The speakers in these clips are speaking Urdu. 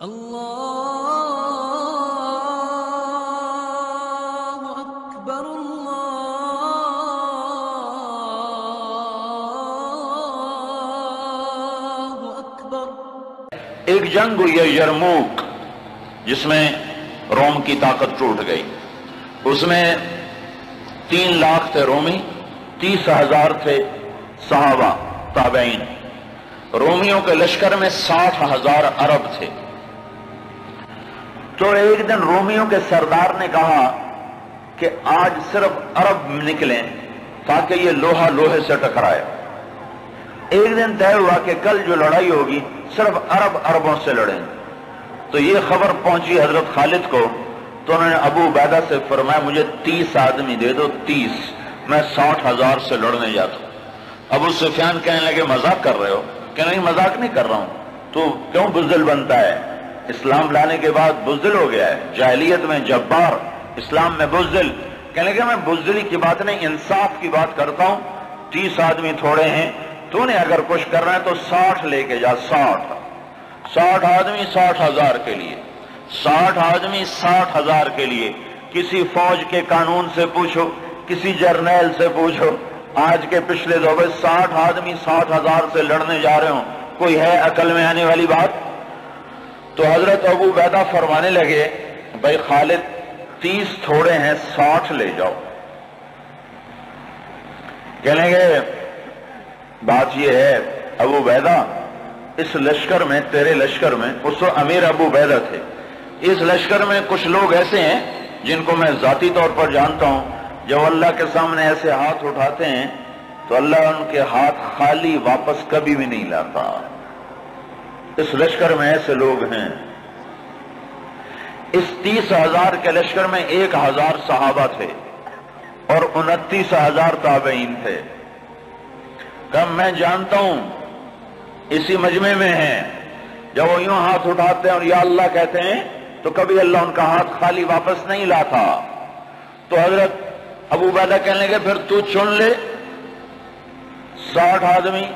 اللہ اکبر اللہ اکبر۔ ایک جنگ ہوئی ہے یرموک، جس میں روم کی طاقت ٹوٹ گئی۔ اس میں 3 لاکھ تھے رومی، 30,000 تھے صحابہ تابعین۔ رومیوں کے لشکر میں 60,000 عرب تھے۔ تو ایک دن رومیوں کے سردار نے کہا کہ آج صرف عرب نکلیں تاکہ یہ لوہا لوہے سے ٹکرائے۔ ایک دن طے ہوا کہ کل جو لڑائی ہوگی صرف عربوں سے لڑیں۔ تو یہ خبر پہنچی حضرت خالد کو، تو انہوں نے ابو عبیدہ سے فرمایا مجھے 30 آدمی دے دو، 30، میں 60,000 سے لڑنے جاتا ہوں۔ ابو سفیان کہنے لگے مذاق کر رہے ہو؟ کہ نہیں مذاق نہیں کر رہا ہوں، تو کیوں بزدل بنتا ہے؟ اسلام لانے کے بعد بزدل ہو گیا ہے، جاہلیت میں جبار، اسلام میں بزدل۔ کہنے لگے میں بزدلی کی بات نہیں، انصاف کی بات کرتا ہوں۔ 30 آدمی تھوڑے ہیں، تو نے اگر کچھ کرنا ہے تو 60 لے کے جا، 60 آدمی 60,000 کے لیے، 60 آدمی 60,000 کے لیے۔ کسی فوج کے قانون سے پوچھو، کسی جرنیل سے پوچھو، آج کے پچھلے دور میں 60 آدمی 60,000 سے لڑنے جا رہے ہوں، کوئی ہے عقل میں آنے والی بات؟ تو حضرت ابو عبیدہ فرمانے لگے بھائی خالد 30 تھوڑے ہیں، 60 لے جاؤ۔ کہنے لگے بات یہ ہے ابو عبیدہ، اس لشکر میں، تیرے لشکر میں، اس وقت امیر ابو عبیدہ تھے، اس لشکر میں کچھ لوگ ایسے ہیں جن کو میں ذاتی طور پر جانتا ہوں، جب اللہ کے سامنے ایسے ہاتھ اٹھاتے ہیں تو اللہ ان کے ہاتھ خالی واپس کبھی بھی نہیں لاتا۔ اس لشکر میں ایسے لوگ ہیں۔ اس 30,000 کے لشکر میں 1,000 صحابہ تھے اور 29,000 تابعین تھے۔ کم میں جانتا ہوں اسی مجمع میں ہیں، جب وہ یوں ہاتھ اٹھاتے ہیں اور یا اللہ کہتے ہیں تو کبھی اللہ ان کا ہاتھ خالی واپس نہیں لاتا۔ تو حضرت ابو عبیدہ کہنے لگے پھر تو چن لے 60 آدمی۔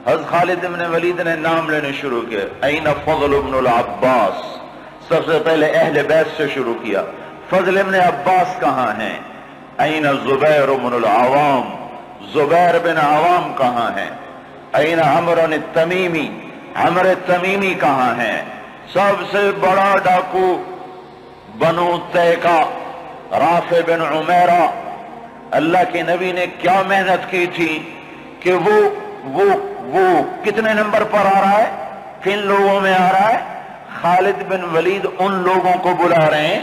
حضرت خالد بن ولید نے نام لینے شروع کیا، این فضل بن العباس، سب سے پہلے اہل بیت سے شروع کیا، فضل بن عباس کہاں ہیں؟ این زبیر بن العوام، زبیر بن عوام کہاں ہیں؟ این عمر التمیمی، عمر التمیمی کہاں ہیں؟ سب سے بڑا ڈاکو بنو تیکا، رافع بن عمیرہ۔ اللہ کے نبی نے کیا محنت کی تھی کہ وہ کتنے نمبر پر آ رہا ہے، کن لوگوں میں آ رہا ہے؟ خالد بن ولید ان لوگوں کو بلا رہے ہیں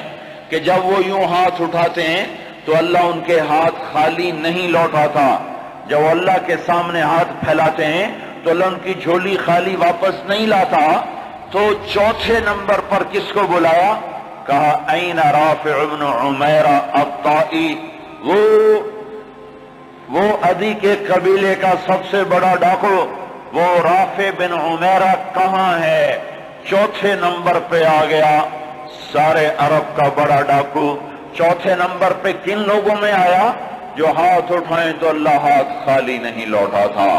کہ جب وہ یوں ہاتھ اٹھاتے ہیں تو اللہ ان کے ہاتھ خالی نہیں لوٹاتا، جب وہ اللہ کے سامنے ہاتھ پھیلاتے ہیں تو اللہ ان کی جھولی خالی واپس نہیں لاتا۔ تو چوتھے نمبر پر کس کو بلایا؟ کہا این رافع بن عمیرہ الطائی، وہ عدی کے قبیلے کا سب سے بڑا ڈاکو، وہ رافع بن عمیرہ کہاں ہے؟ چوتھے نمبر پہ آ گیا، سارے عرب کا بڑا ڈاکو۔ چوتھے نمبر پہ کن لوگوں میں آیا؟ جو ہاتھ اٹھائیں تو اللہ ہاتھ خالی نہیں لوٹا تھا۔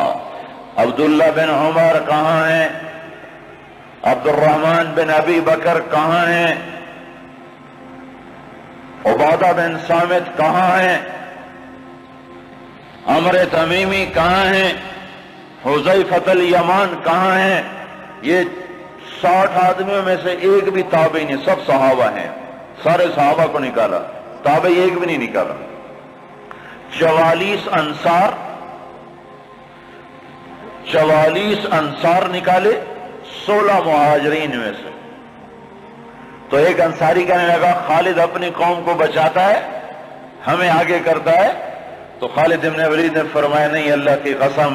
عبداللہ بن عمر کہاں ہیں؟ عبد الرحمن بن ابی بکر کہاں ہیں؟ عبادہ بن صامت کہاں ہیں؟ عمر تمیمی کہاں ہیں؟ حذیفۃ الیمان کہاں ہیں؟ یہ 60 آدمیوں میں سے ایک بھی تابعی نہیں، سب صحابہ ہیں، سارے صحابہ کو نکالا، تابعی ایک بھی نہیں نکالا۔ 44 انصار نکالے 16 مہاجرین میں سے۔ تو ایک انصاری کہنے لگا خالد اپنی قوم کو بچاتا ہے، ہمیں آگے کرتا ہے۔ تو خالد بن ولید نے فرمایا نہیں، اللہ کی قسم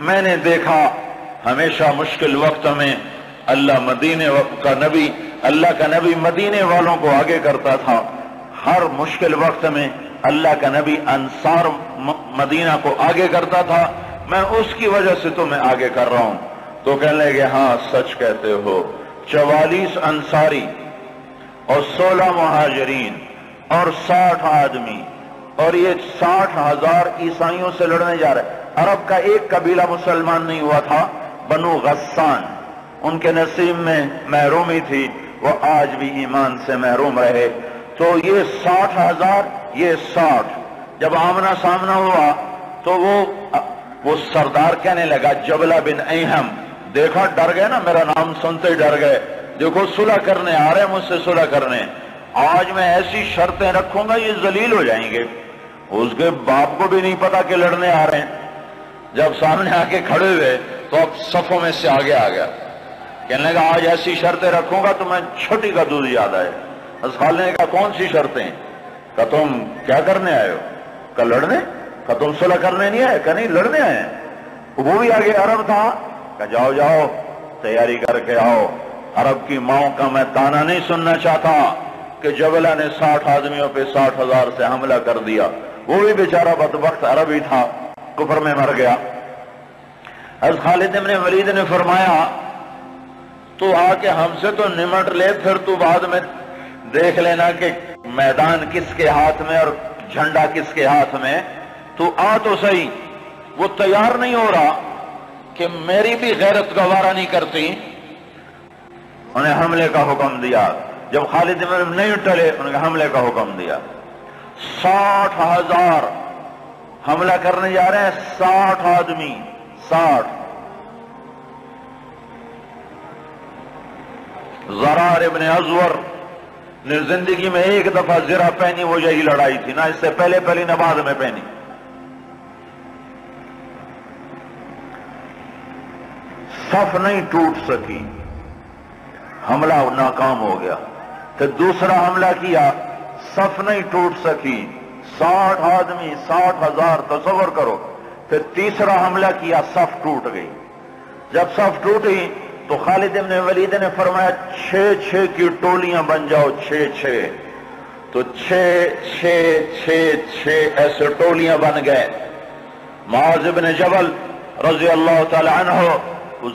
میں نے دیکھا ہمیشہ مشکل وقت میں اللہ کا نبی مدینے والوں کو آگے کرتا تھا، ہر مشکل وقت میں اللہ کا نبی انصار مدینہ کو آگے کرتا تھا، میں اس کی وجہ سے تمہیں آگے کر رہا ہوں۔ تو کہنے لگے ہاں سچ کہتے ہو۔ 44 انصاری اور 16 مہاجرین اور 60 آدمی، اور یہ 60,000 عیسائیوں سے لڑنے جا رہے۔ عرب کا ایک قبیلہ مسلمان نہیں ہوا تھا، بنو غسان، ان کے نصیب میں محرومی تھی، وہ آج بھی ایمان سے محروم رہے۔ تو یہ 60,000، یہ 60، جب آمنا سامنا ہوا تو وہ سردار کہنے لگا جبلہ بن ایہم، دیکھا ڈر گئے نا، میرا نام سنتے ہی ڈر گئے، دیکھو صلح کرنے آ رہے ہیں مجھ سے صلح کرنے، آج میں ایسی شرطیں رکھوں گا یہ ذلیل ہو جائیں گے۔ اس کے باپ کو بھی نہیں پتا کہ لڑنے آ رہے ہیں، جب سامنے آ کے کھڑے ہوئے تو اب صفوں میں سے آگے آ گیا، کہنے لگا آج ایسی شرطیں رکھوں گا تو میں چھوٹی کا دودھ یاد آئے۔ خالد نے کہا کون سی شرطیں؟ کہ تم کیا کرنے آئے ہو؟ کہ لڑنے؟ کہ تم صلح کرنے نہیں آئے؟ کہ نہیں لڑنے آئے ہیں۔ وہ بھی آگے عرب تھا، کہ جاؤ جاؤ تیاری کر کے آؤ، عرب کی ماؤں کا میں تانا نہیں سننا چاہتا کہ جبلہ نے 60 آدمیوں پہ 60,000 سے حملہ کر دیا۔ وہ بھی بیچارہ بدبخت عربی تھا، کفر میں مر گیا۔ حضرت خالد بن ولید نے فرمایا تو آ کے ہم سے تو نمٹ لے، پھر تو بعد میں دیکھ لینا کہ میدان کس کے ہاتھ میں اور جھنڈا کس کے ہاتھ میں، تو آ تو صحیح۔ وہ تیار نہیں ہو رہا کہ میری بھی غیرت گوارا نہیں کرتی، انہیں حملے کا حکم دیا۔ جب خالد بن نہیں ٹلے انہوں نے حملے کا حکم دیا۔ 60,000 حملہ کرنے جا رہے ہیں، 60 آدمی، 60۔ زرار ابن ازور نے زندگی میں ایک دفعہ زرہ پہنی، وہ یہی لڑائی تھی، نہ اس سے پہلے پہلی نہ بعد میں پہنی۔ صف نہیں ٹوٹ سکی، حملہ ناکام ہو گیا۔ پھر دوسرا حملہ کیا، صف نہیں ٹوٹ سکی، 60 آدمی، 60,000، تصور کرو۔ پھر تیسرا حملہ کیا، صف ٹوٹ گئی۔ جب صف ٹوٹی تو خالد بن ولید نے فرمایا 6 کی ٹولیاں بن جاؤ، 6 تو 6 ایسے ٹولیاں بن گئے۔ معاذ بن جبل رضی اللہ تعالی عنہ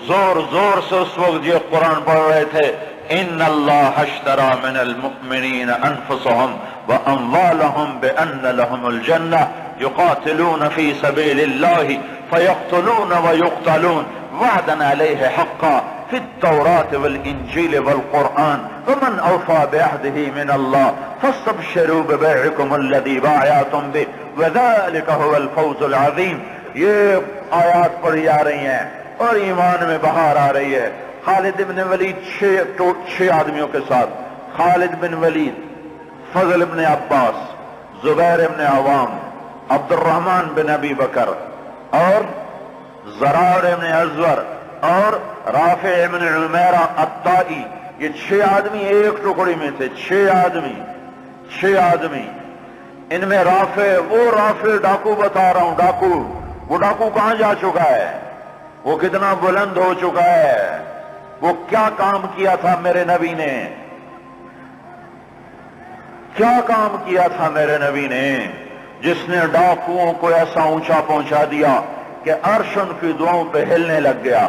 زور زور سے اس وقت یہ قرآن پڑھ رہے تھے، ان اللہ اشترى من المؤمنین انفسهم واموالهم بان لهم الجنہ یقاتلون فی سبیل اللہ فیقتلون ویقتلون وعدا علیہ حقا فی التوراة والانجیل والقرآن ومن اوفى بعهده من اللہ فاستبشروا ببيعكم الذی بايعتم به وذلك هو الفوز العظیم۔ یہ آیات پڑھی جا رہی ہیں اور ایمان میں بہار آ رہی ہے۔ خالد بن ولید 6 آدمیوں کے ساتھ، خالد بن ولید، فضل بن عباس، زبیر بن عوام، عبد الرحمن بن ابی بکر اور زرار بن ازور اور رافع بن عمیرہ الطائی، یہ 6 آدمی ایک ٹکڑی میں تھے۔ 6 آدمی، ان میں رافع، وہ رافع ڈاکو بتا رہا ہوں، ڈاکو، وہ ڈاکو کہاں جا چکا ہے، وہ کتنا بلند ہو چکا ہے، وہ کیا کام کیا تھا میرے نبی نے، کیا کام کیا تھا میرے نبی نے، جس نے ڈاکوؤں کو ایسا اونچا پہنچا دیا کہ عرش ان کی دعاؤں پہ ہلنے لگ گیا۔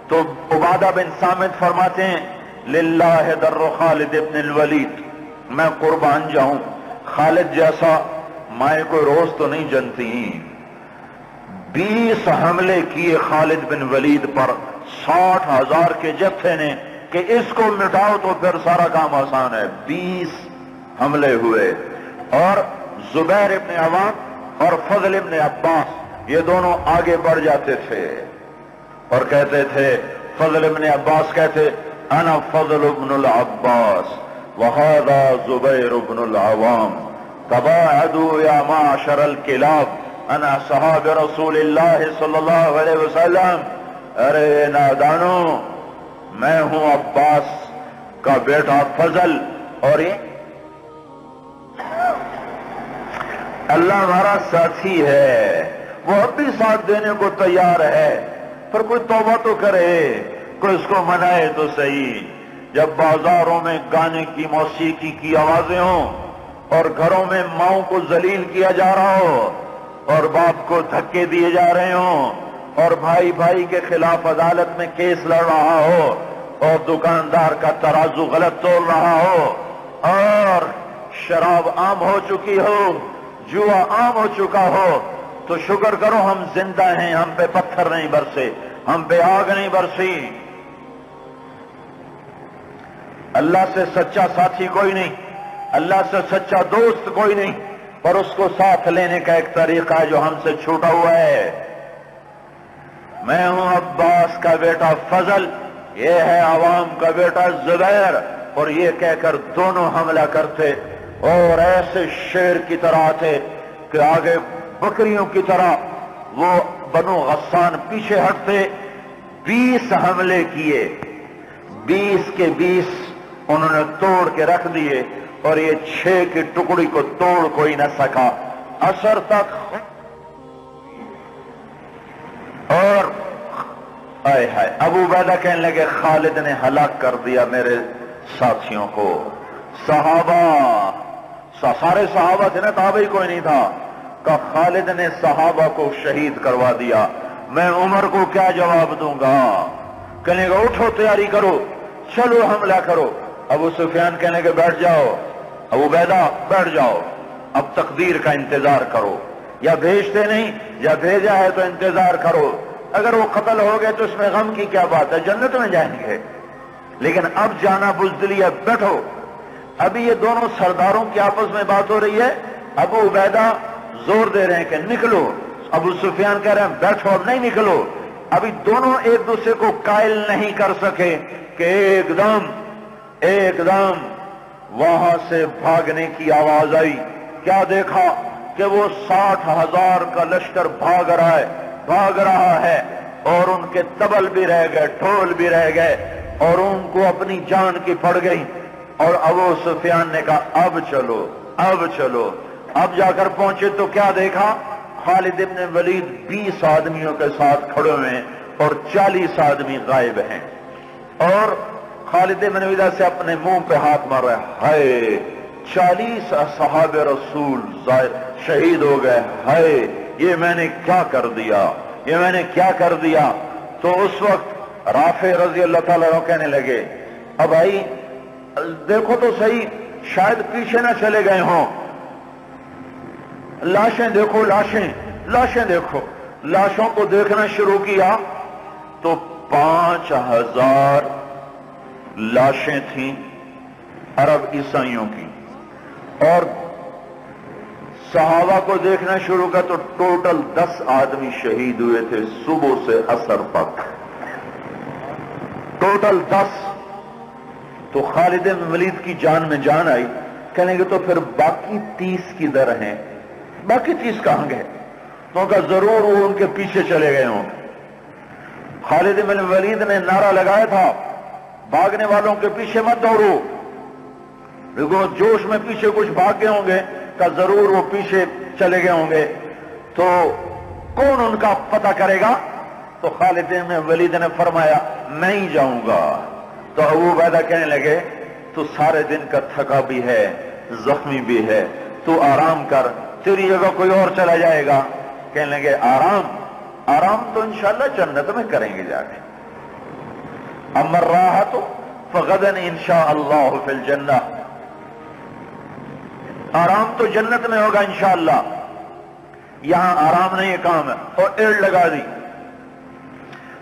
تو عبادہ بن صامت فرماتے ہیں للہ در خالد ابن الولید، میں قربان جاؤں، خالد جیسا مائیں کوئی روز تو نہیں جنتی۔ 20 حملے کیے خالد بن ولید پر 60,000 کے جتھے نے کہ اس کو مٹاؤ تو پھر سارا کام آسان ہے۔ 20 حملے ہوئے اور زبیر ابن عوام اور فضل ابن عباس یہ دونوں آگے بڑھ جاتے تھے اور کہتے تھے، فضل ابن عباس کہتے انا فضل ابن العباس وہذا زبیر ابن العوام تباعدوا یا معشر الکلاب انا صحاب رسول اللہ صلی اللہ علیہ وسلم۔ ارے نادانو، میں ہوں عباس کا بیٹا فضل، اور یہ اللہ ہمارا ساتھی ہے، وہ اب بھی ساتھ دینے کو تیار ہے، پر کوئی توبہ تو کرے، کوئی اس کو منائے تو صحیح۔ جب بازاروں میں گانے کی موسیقی کی آوازیں ہوں اور گھروں میں ماؤں کو ذلیل کیا جا رہا ہو اور باپ کو دھکے دیے جا رہے ہوں اور بھائی بھائی کے خلاف عدالت میں کیس لڑ رہا ہو اور دکاندار کا ترازو غلط تول رہا ہو اور شراب عام ہو چکی ہو، جوا عام ہو چکا ہو، تو شکر کرو ہم زندہ ہیں، ہم پہ پتھر نہیں برسے، ہم پہ آگ نہیں برسی۔ اللہ سے سچا ساتھی کوئی نہیں، اللہ سے سچا دوست کوئی نہیں، پر اس کو ساتھ لینے کا ایک طریقہ ہے جو ہم سے چھوٹا ہوا ہے۔ میں ہوں عباس کا بیٹا فضل، یہ ہے عوام کا بیٹا زبیر، اور یہ کہہ کر دونوں حملہ کرتے اور ایسے شیر کی طرح تھے کہ آگے بکریوں کی طرح وہ بنو غسان پیچھے ہٹتے۔ 20 حملے کیے، 20 کے 20 انہوں نے توڑ کے رکھ دیے، اور یہ 6 کی ٹکڑی کو توڑ کوئی نہ سکا۔ عصر تک اور آئے ہائے ابو عبیدہ کہنے لگے خالد نے ہلاک کر دیا میرے ساتھیوں کو۔ صحابہ سارے صحابہ تھے نا، تابعی کوئی نہیں تھا، کہ خالد نے صحابہ کو شہید کروا دیا، میں عمر کو کیا جواب دوں گا؟ کہنے گا اٹھو تیاری کرو، چلو حملہ کرو۔ ابو سفیان کہنے کے بیٹھ جاؤ، ابو عبیدہ بیٹھ جاؤ، اب تقدیر کا انتظار کرو، یا بھیجتے نہیں یا بھیجا ہے تو انتظار کرو، اگر وہ قتل ہو گئے تو اس میں غم کی کیا بات ہے، جنت میں جائیں گے، لیکن اب جانا بزدلی ہے، بیٹھو۔ ابھی یہ دونوں سرداروں کی آپس میں بات ہو رہی ہے، ابو عبیدہ زور دے رہے ہیں کہ نکلو، ابو سفیان کہہ رہے ہیں بیٹھو اب نہیں نکلو۔ ابھی دونوں ایک دوسرے کو قائل نہیں کر سکے کہ ایک دم وہاں سے بھاگنے کی آواز آئی۔ کیا دیکھا کہ وہ 60,000 کا لشکر بھاگ رہا ہے، اور ان کے طبل بھی رہ گئے، ڈھول بھی رہ گئے، اور ان کو اپنی جان کی پڑ گئی۔ اور ابو سفیان نے کہا اب چلو۔ اب جا کر پہنچے تو کیا دیکھا؟ خالد ابن ولید 20 آدمیوں کے ساتھ کھڑے ہوئے ہیں اور 40 آدمی غائب ہیں، اور خالد ابن ولید سے اپنے منہ پہ ہاتھ مار رہا ہے، ہائے 40 اصحاب رسول شہید ہو گئے، ہائے یہ میں نے کیا کر دیا۔ تو اس وقت رافع رضی اللہ تعالیٰ عنہ کہنے لگے اب بھائی دیکھو تو صحیح، شاید پیچھے نہ چلے گئے ہوں، لاشیں دیکھو، لاشیں دیکھو۔ لاشوں کو دیکھنا شروع کیا تو 5,000 لاشیں تھیں عرب عیسائیوں کی، اور صحابہ کو دیکھنا شروع کیا تو ٹوٹل 10 آدمی شہید ہوئے تھے صبح سے عصر تک، ٹوٹل 10۔ تو خالد بن ولید کی جان میں جان آئی، کہنے گے تو پھر باقی 30 کدھر ہیں؟ باقی 30 کہاں گئے؟ تو کہا ضرور وہ ان کے پیچھے چلے گئے ہوں گے۔ خالد بن ولید نے نعرہ لگایا تھا بھاگنے والوں کے پیچھے مت دوڑو، دیکھو جوش میں پیچھے کچھ بھاگ گئے ہوں گے، کہ ضرور وہ پیچھے چلے گئے ہوں گے، تو کون ان کا پتہ کرے گا؟ تو خالد بن ولید نے فرمایا میں ہی جاؤں گا۔ تو ابو عبیدہ کہنے لگے تو سارے دن کا تھکا بھی ہے، زخمی بھی ہے، تو آرام کر، تیری جگہ کوئی اور چلا جائے گا۔ کہنے لگے آرام تو انشاءاللہ جنت میں کریں گے جا کے، اما الراحۃ فغدا انشاء اللہ فی الجنہ، آرام تو جنت میں ہوگا انشاءاللہ، یہاں آرام نہیں کام ہے۔ اور ایڑ لگا دی،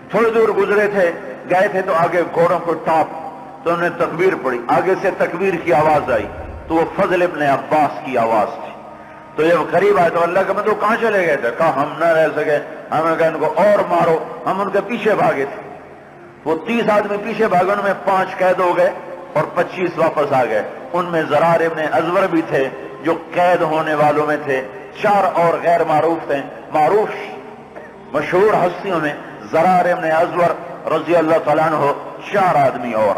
تھوڑی دور گزرے تھے، گئے تھے تو آگے گھوڑوں کو ٹاپ، تو انہوں نے تکبیر پڑھی، آگے سے تکبیر کی آواز آئی تو وہ فضل ابن عباس کی آواز تھی۔ تو جب قریب آئے تو اللہ کا مطلب کہاں چلے گئے تھے؟ کہا ہم نہ رہ سکے، ہمیں کہا ان کو اور مارو، ہم ان کے پیچھے بھاگے تھے۔ وہ 30 آدمی پیچھے بھاگے، ان میں 5 قید ہو گئے اور 25 واپس آ گئے۔ ان میں زرار ابن ازور بھی تھے جو قید ہونے والوں میں تھے، 4 اور غیر معروف تھے، معروف مشہور ہستیوں میں زرار ابن ازور رضی اللہ تعالیٰ عنہ، 4 آدمی اور۔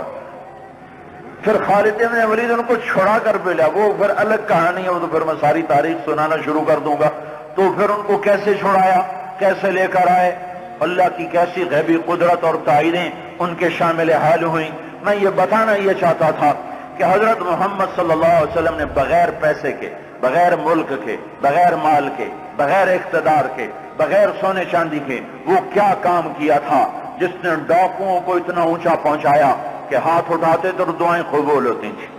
پھر خالد بن ولید ان کو چھڑا کر ملا، وہ پھر الگ کہانی ہے، وہ تو پھر میں ساری تاریخ سنانا شروع کر دوں گا۔ تو پھر ان کو کیسے چھڑایا، کیسے لے کر آئے، اللہ کی کیسی غیبی قدرت اور تعینیں ان کے شامل حال ہوئیں۔ میں یہ بتانا یہ چاہتا تھا کہ حضرت محمد صلی اللہ علیہ وسلم نے بغیر پیسے کے، بغیر ملک کے، بغیر مال کے، بغیر اقتدار کے، بغیر سونے چاندی کے وہ کیا کام کیا تھا جس نے ڈاکوؤں کو اتنا اونچا پہنچایا کہ ہاتھ اٹھاتے تو دعائیں قبول ہوتی تھیں۔